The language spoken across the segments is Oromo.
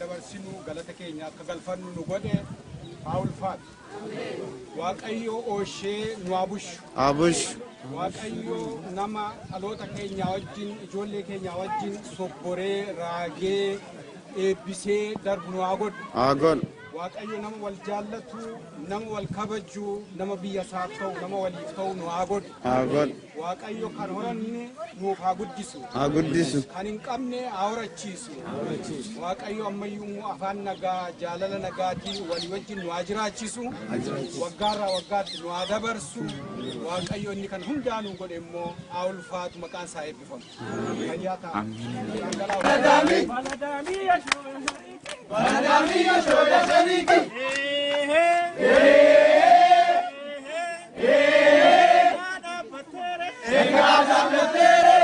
dabarsinu galata keenya akka galfannu nu godhe Aulfat Waaqayyo oshee nu abush Waaqayyo nama alota keenya wajjin ijoollee keenya wajjin sobboree raagee eebbisee darbu nu agon Waaqayyo nama wal jaallatu nama wal kabaju nama biyya isaaf ta'u nama waliif ta'u nu agon Waaqayyo kan horanne nuuf guddisu kan hin qabne horachiisu Waaqayyo ammayyuu afaan nagaa jaalala nagaatiin walii wajjin nu jiraachisu waggaarraa waggaatti nu dabarsu Waaqayyo inni kan hundaanuu godhe immoo Aulfaatu maqaan isaa eebbifamu fayyaa ta'a Baladami yashoya shariki Egada patere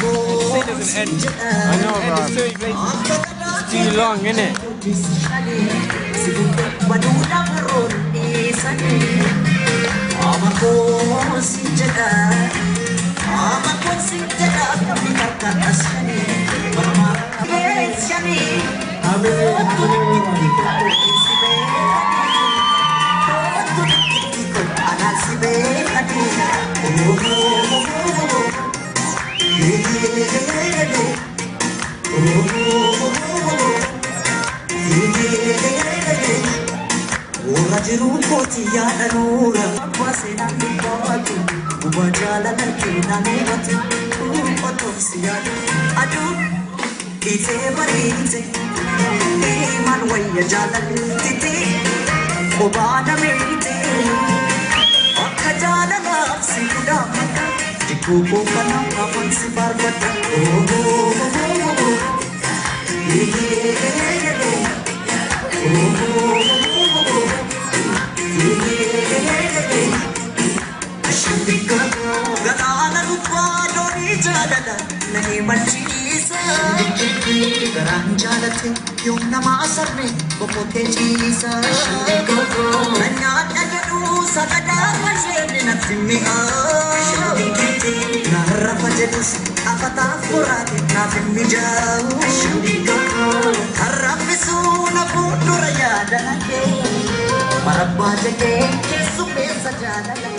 This doesn't end. I know, bro. It's too long, isn't it? Jiru koti ya danura wasena batu ubajala na kina ne watu otosia adu ite marite man waya jala titi obana merite akajala nafsi kudamata dikupo kana apan si barbata Galana rupa doni jalada nahi manchisa garan jalate yung namasar me bopote chisa nanya najadu sagada mashene natimi narra fajedus afata furati natimi jau harrafisu na putura yada nake marabba jake supe sajada nake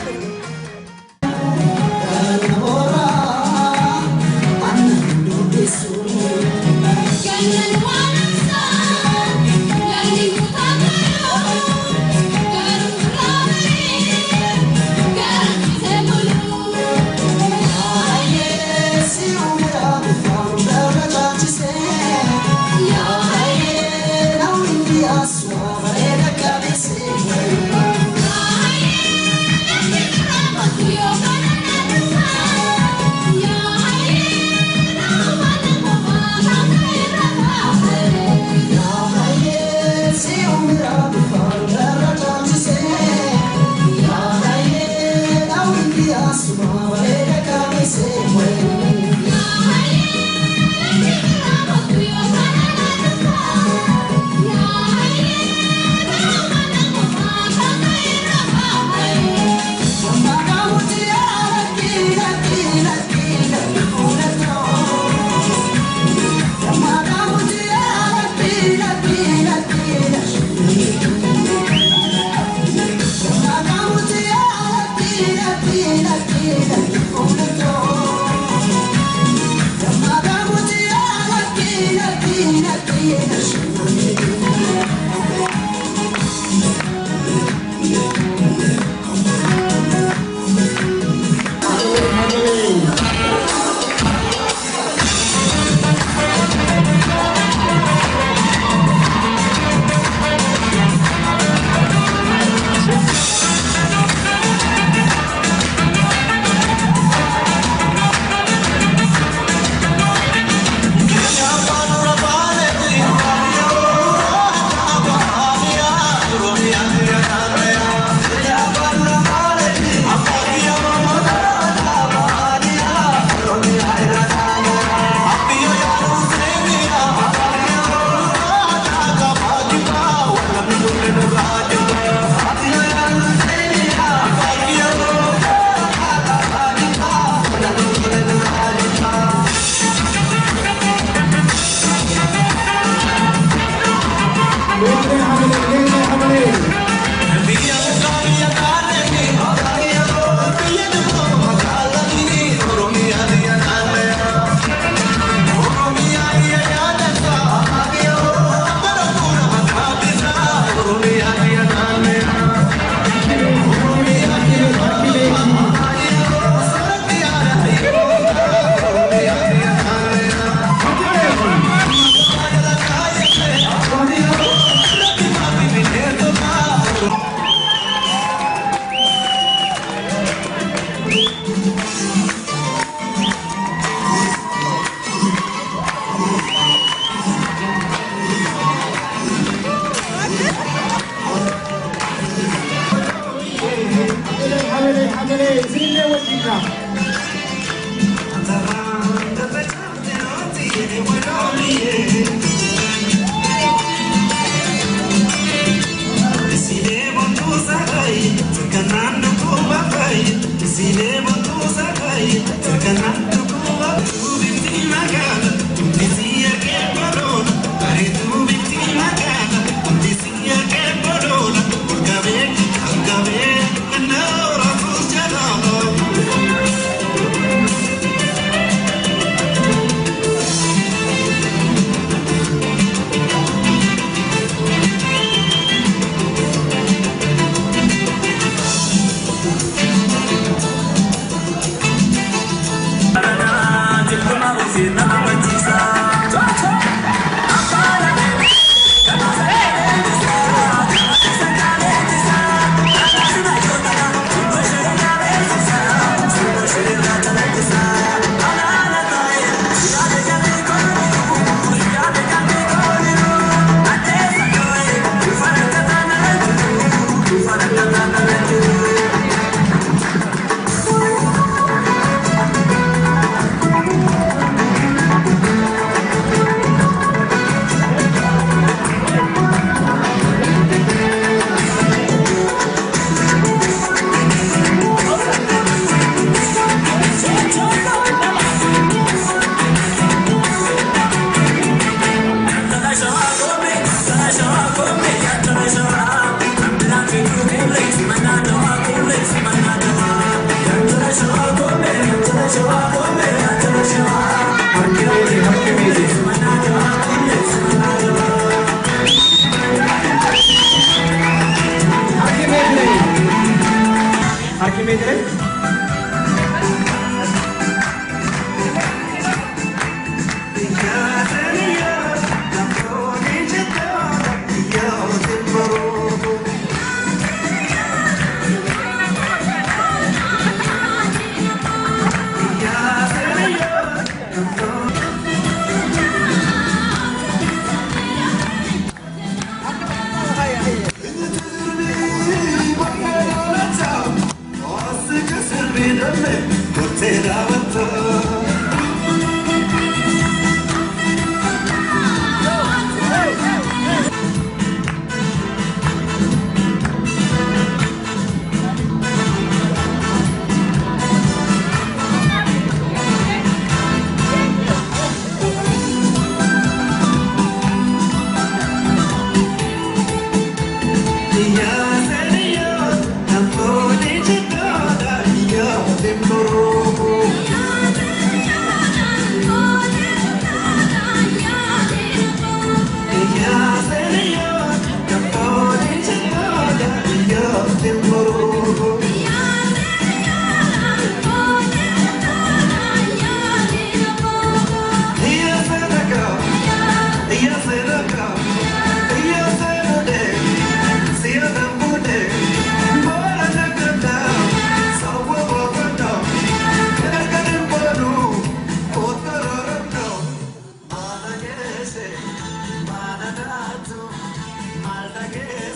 Again.